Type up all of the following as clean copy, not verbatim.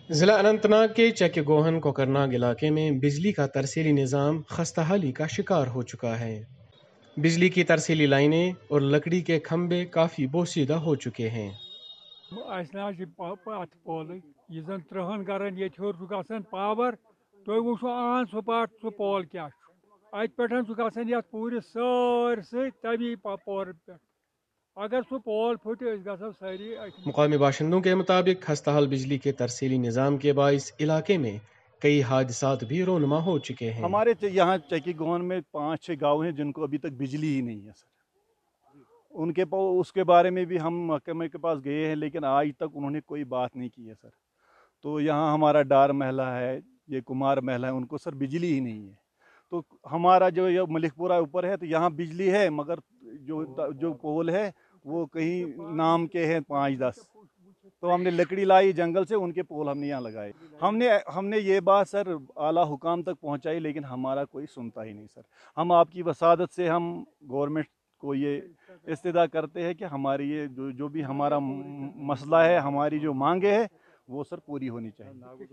ضلع اننت ناگ کے چک گوہن کوکرناگ علاقے میں بجلی کا ترسیلی نظام خستہ حالی کا شکار ہو چکا ہے۔ بجلی کی ترسیلی لائنیں اور لکڑی کے کھمبے کافی بوسیدہ ہو چکے ہیں۔ یہ زن 30 گرن یہ گھان پاور تھی وچو آن سپاٹ سہ پول کیا ات پہ گھان یت پورس سارے تبھی پور پہ اگر سہ پول پھٹ گھو ساری۔ مقامی باشندوں کے مطابق خستہ حال بجلی کے ترسیلی نظام کے باعث علاقے میں کئی حادثات بھی رونما ہو چکے ہیں۔ ہمارے یہاں چکی گوہن میں 5-6 گاؤں ہیں جن کو ابھی تک بجلی ہی نہیں ہے سر۔ اس کے بارے میں بھی ہم محکمہ کے پاس گئے ہیں لیکن آج تک انہوں نے کوئی بات نہیں کی ہے سر۔ تو یہاں ہمارا ڈار محلہ ہے، یہ کمار محلہ ہے، ان کو سر بجلی ہی نہیں ہے۔ تو ہمارا جو یہ ملک پورہ اوپر ہے تو یہاں بجلی ہے مگر جو پول ہے وہ کہیں نام کے ہیں 5-10۔ تو ہم نے لکڑی لائی جنگل سے، ان کے پول ہم نے یہاں لگائے۔ ہم نے یہ بات سر اعلیٰ حکام تک پہنچائی لیکن ہمارا کوئی سنتا ہی نہیں سر۔ ہم آپ کی وسادت سے ہم گورنمنٹ کو یہ استدعا کرتے ہیں کہ ہماری یہ جو بھی ہمارا مسئلہ ہے، ہماری جو مانگیں ہے وہ سر پوری ہونی چاہیے۔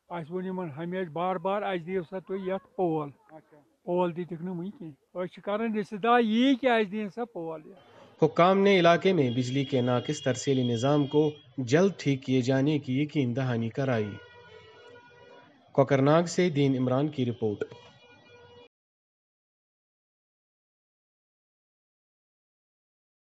اس ون ہمیشہ بار بار اس دیو سا تھی یت پول دتک نا کران استدعا یہ کہ اس دین سا پول۔ حکام نے علاقے میں بجلی کے ناقص ترسیلی نظام کو جلد ٹھیک کیے جانے کی یقین دہانی کرائی۔ کوکرناگ سے دین عمران کی رپورٹ۔